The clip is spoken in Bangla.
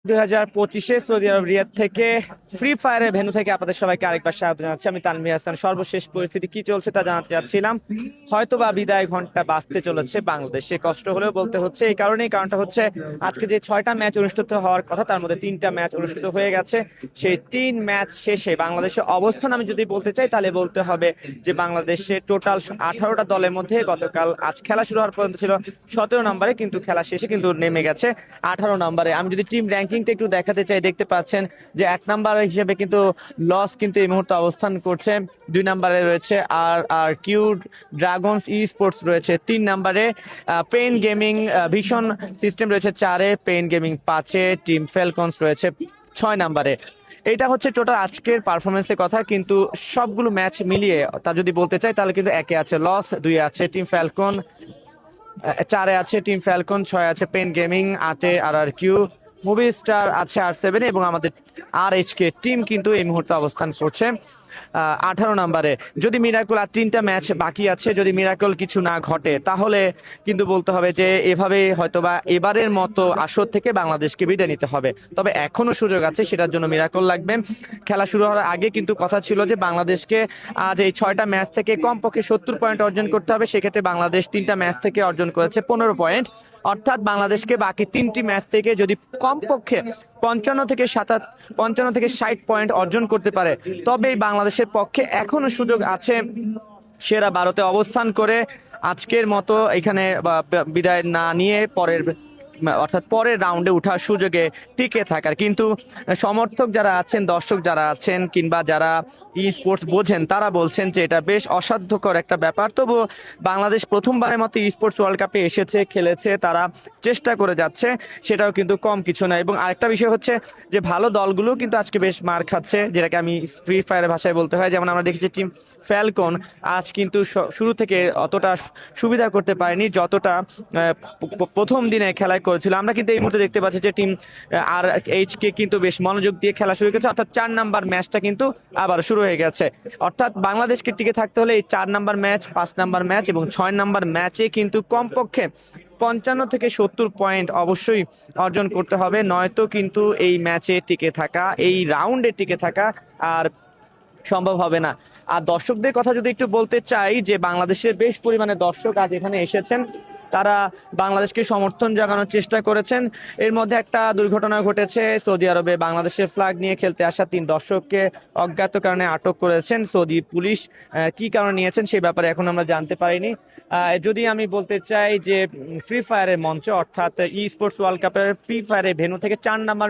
2025 সৌদি আরব রিয়াদ থেকে ফ্রি ফায়ারের ভেন্যু থেকে আপনাদের সবাইকে আরেকবার স্বাগত জানাচ্ছি। আমি তানভীর হাসান। সর্বশেষ পরিস্থিতি কি চলছে তা জানাতে চাচ্ছিলাম। হয়তোবা বিদায় ঘন্টা বাজতে চলেছে বাংলাদেশে, কষ্ট হলেও বলতে হচ্ছে। এই কারণটা হচ্ছে আজকে যে 6টা ম্যাচ অনুষ্ঠিত হওয়ার কথা তার মধ্যে 3টা ম্যাচ অনুষ্ঠিত হয়ে গেছে। সেই 3 ম্যাচ শেষে বাংলাদেশের অবস্থান আমি যদি বলতে চাই তাহলে বলতে হবে যে বাংলাদেশে টোটাল 18টা দলের মধ্যে আজ খেলা শুরু হওয়ার পর্যন্ত ছিল 17 নম্বরে, কিন্তু খেলা শেষে কিন্তু নেমে গেছে 18 নম্বরে। আমি যদি টিম র্যাঙ্কিংটা একটু দেখাতে চাই, দেখতে পাচ্ছেন যে 1 নাম্বার হিসেবে কিন্তু লস কিন্তু এই মুহূর্তে অবস্থান করছে। 2 নম্বরে রয়েছে আর কিউ ড্রাগনস ই স্পোর্টস রয়েছে 3 নম্বরে, পেইন গেমিং ভিশন সিস্টেম রয়েছে 4-এ, পেইন গেমিং 5-এ, টিম ফ্যালকনস রয়েছে 6 নম্বরে। এটা হচ্ছে টোটাল আজকের পারফরমেন্সের কথা, কিন্তু সবগুলো ম্যাচ মিলিয়ে তা যদি বলতে চাই তাহলে কিন্তু 1-এ আছে লস, 2-এ আছে টিম ফ্যালকন, 4-এ আছে টিম ফ্যালকন, 6-এ আছে পেন গেমিং, 8-এ আর কিউ, মুভি স্টার আছে আর 7 এবং আমাদের RHK টিম কিন্তু এই মুহূর্তে অবস্থান করছে 18 নম্বরে। যদি মিরাকল আর 3টা ম্যাচ বাকি আছে, যদি মিরাকল কিছু না ঘটে তাহলে কিন্তু বলতে হবে যে এভাবে হয়তোবা এবারের মতো আসর থেকে বাংলাদেশকে বিদায় নিতে হবে। তবে এখনো সুযোগ আছে, সেটার জন্য মিরাকল লাগবে। খেলা শুরু হওয়ার আগে কিন্তু কথা ছিল যে বাংলাদেশকে আজ এই 6টা ম্যাচ থেকে কমপক্ষে 70 পয়েন্ট অর্জন করতে হবে। সেক্ষেত্রে বাংলাদেশ 3টা ম্যাচ থেকে অর্জন করেছে 15 পয়েন্ট, অর্থাৎ বাংলাদেশকে বাকি 3টি ম্যাচ থেকে যদি কমপক্ষে 55 থেকে 60 পয়েন্ট অর্জন করতে পারে তবেই বাংলাদেশের পক্ষে এখনো সুযোগ আছে সেরা 12তে অবস্থান করে আজকের মতো এখানে বিদায় না নিয়ে পরের রাউন্ডে ওঠার সুযোগে টিকে থাকার। কিন্তু সমর্থক যারা আছেন, দর্শক যারা আছেন, কিংবা যারা ই স্পোর্টস বোঝেন তারা বলছেন যে এটা বেশ অসাধ্যকর একটা ব্যাপার। তবু বাংলাদেশ প্রথমবারের মতো ই স্পোর্টস ওয়ার্ল্ড কাপে এসেছে, খেলেছে, তারা চেষ্টা করে যাচ্ছে, সেটাও কিন্তু কম কিছু না। এবং আরেকটা বিষয় হচ্ছে যে ভালো দলগুলো কিন্তু আজকে বেশ মার খাচ্ছে, যেটাকে আমি ফ্রি ফায়ারের ভাষায় বলতে হয়। যেমন আমরা দেখেছি টিম ফ্যালকন আজ কিন্তু শুরু থেকে অতটা সুবিধা করতে পারেনি যতটা প্রথম দিনে খেলায় করেছিল। আমরা কিন্তু এই মুহূর্তে দেখতে পাচ্ছি যে টিম RHK কিন্তু বেশ মনোযোগ দিয়ে খেলা শুরু করেছে, অর্থাৎ 4 নাম্বার ম্যাচটা কিন্তু আবার শুরু হয়ে গেছে। অর্থাৎ বাংলাদেশকে টিকে থাকতে হলে এই 4 নাম্বার ম্যাচ, 5 নাম্বার ম্যাচ এবং 6 নাম্বার ম্যাচে কিন্তু কমপক্ষে 55 থেকে 70 পয়েন্ট অবশ্যই অর্জন করতে হবে, নয়তো কিন্তু এই ম্যাচে টিকে থাকা, এই রাউন্ডে টিকে থাকা আর সম্ভব হবে না। আর দর্শকদের কথা যদি একটু বলতে চাই, যে বাংলাদেশের বেশ পরিমাণে দর্শক আজ এখানে এসেছেন, তারা বাংলাদেশকে সমর্থন জাগানোর চেষ্টা করেছেন। এর মধ্যে একটা দুর্ঘটনা ঘটেছে, সৌদি আরবে বাংলাদেশের ফ্ল্যাগ নিয়ে খেলতে আসা 3 দর্শককে অজ্ঞাত কারণে আটক করেছেন সৌদি পুলিশ। কি কারণে নিয়েছেন সেই ব্যাপারে এখন আমরা জানতে পারিনি। যদি আমি বলতে চাই যে ফ্রি ফায়ারের মঞ্চ, অর্থাৎ ই স্পোর্টস ওয়ার্ল্ড কাপের ফ্রি ফায়ারের ভেন্যু থেকে 4 নাম্বার